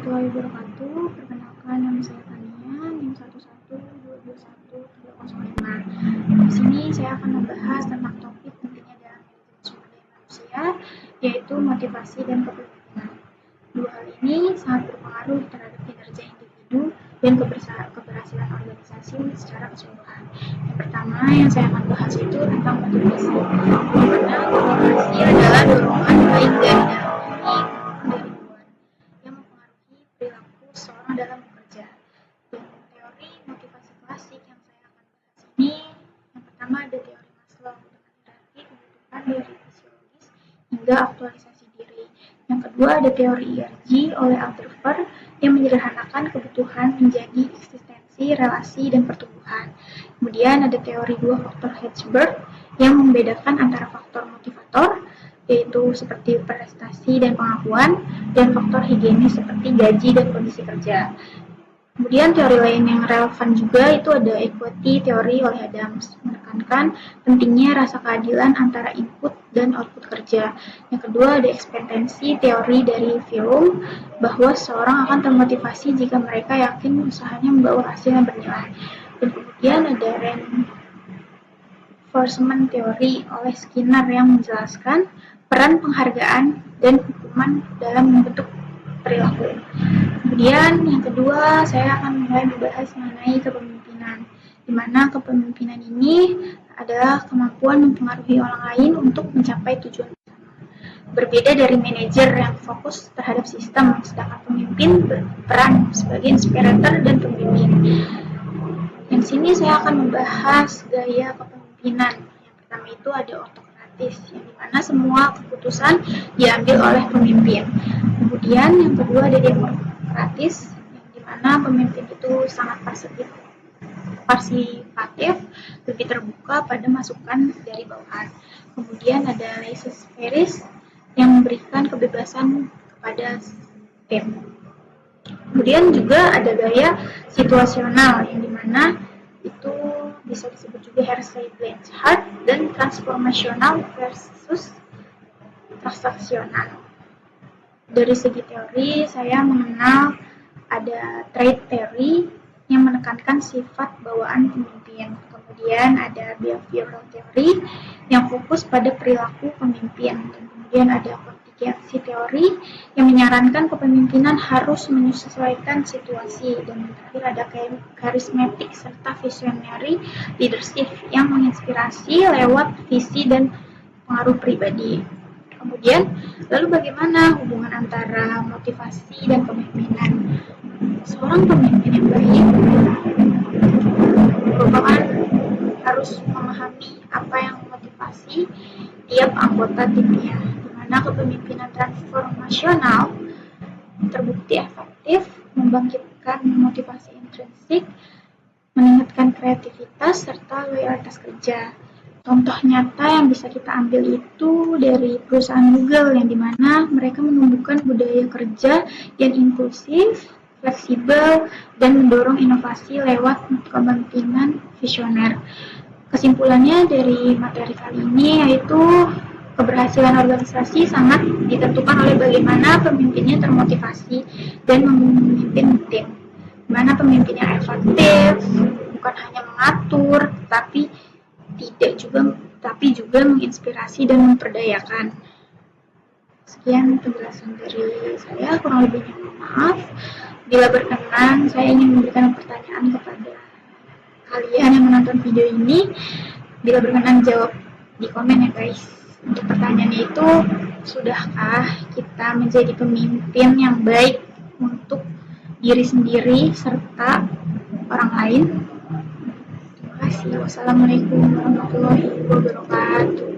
warahmatullahi wabarakatuh. Perkenalkan, nama saya Tania, NIM 112213005. Di sini saya akan membahas tentang topik pentingnya dalam manajemen sumber daya manusia, yaitu motivasi dan kepemimpinan. Dua hal ini sangat berpengaruh terhadap kinerja individu dan keberhasilan organisasi secara keseluruhan. Yang pertama yang saya akan bahas itu tentang motivasi, di mana motivasi adalah dorongan baik dari dalam diri maupun dari luar yang mempengaruhi perilaku seseorang dalam bekerja. Dan teori motivasi klasik yang saya akan bahas ini, yang pertama ada teori Maslow dengan hierarki kebutuhan dari fisiologis hingga aktualisasi diri. Yang kedua ada teori IRG oleh Alderfer yang menyederhanakan kebutuhan menjadi eksistensi, relasi, dan pertumbuhan. Kemudian ada teori dua faktor Hertzberg yang membedakan antara faktor motivator, yaitu seperti prestasi dan pengakuan, dan faktor higienis seperti gaji dan kondisi kerja. Kemudian teori lain yang relevan juga itu ada equity teori oleh Adams, menekankan pentingnya rasa keadilan antara input dan output kerja. Yang kedua ada ekspektansi teori dari Fromm, bahwa seseorang akan termotivasi jika mereka yakin usahanya membawa hasil yang bernilai. Dan kemudian ada reinforcement teori oleh Skinner yang menjelaskan peran penghargaan dan hukuman dalam membentuk perilaku. Kemudian yang kedua saya akan mulai membahas mengenai kepemimpinan, di mana kepemimpinan ini adalah kemampuan mempengaruhi orang lain untuk mencapai tujuan bersama. Berbeda dari manajer yang fokus terhadap sistem, sedangkan pemimpin berperan sebagai inspirator dan pembimbing. Yang sini saya akan membahas gaya kepemimpinan. Yang pertama itu ada autokratis, yang dimana semua keputusan diambil oleh pemimpin. Kemudian yang kedua ada demokratis, yang dimana pemimpin itu sangat partisipatif, lebih terbuka pada masukan dari bawahan. Kemudian ada laissez-faire yang memberikan kebebasan kepada tim. Kemudian juga ada gaya situasional, yang dimana itu bisa disebut juga Hersey-Blanchard, dan transformasional versus transaksional. Dari segi teori, saya mengenal ada trait theory yang menekankan sifat bawaan pemimpin. Kemudian ada behavioral theory yang fokus pada perilaku pemimpin. Dan kemudian ada contingency theory yang menyarankan kepemimpinan harus menyesuaikan situasi. Dan terakhir ada charismatic serta visionary leadership yang menginspirasi lewat visi dan pengaruh pribadi. Kemudian, lalu bagaimana hubungan antara motivasi dan kepemimpinan? Seorang pemimpin yang baik merupakan harus memahami apa yang memotivasi tiap anggota timnya, di mana kepemimpinan transformasional terbukti efektif membangkitkan motivasi intrinsik, meningkatkan kreativitas, serta loyalitas kerja. Contoh nyata yang bisa kita ambil itu dari perusahaan Google, yang dimana mereka menumbuhkan budaya kerja yang inklusif, fleksibel, dan mendorong inovasi lewat kepemimpinan visioner. Kesimpulannya dari materi kali ini yaitu keberhasilan organisasi sangat ditentukan oleh bagaimana pemimpinnya termotivasi dan memimpin tim. Di mana pemimpin yang efektif bukan hanya mengatur, tapi juga menginspirasi dan memperdayakan. Sekian penjelasan dari saya, kurang lebihnya mohon maaf. Bila berkenan, saya ingin memberikan pertanyaan kepada kalian yang menonton video ini. Bila berkenan jawab di komen ya guys. Untuk pertanyaannya itu, sudahkah kita menjadi pemimpin yang baik untuk diri sendiri serta orang lain? Terima kasih. Wassalamualaikum warahmatullahi wabarakatuh.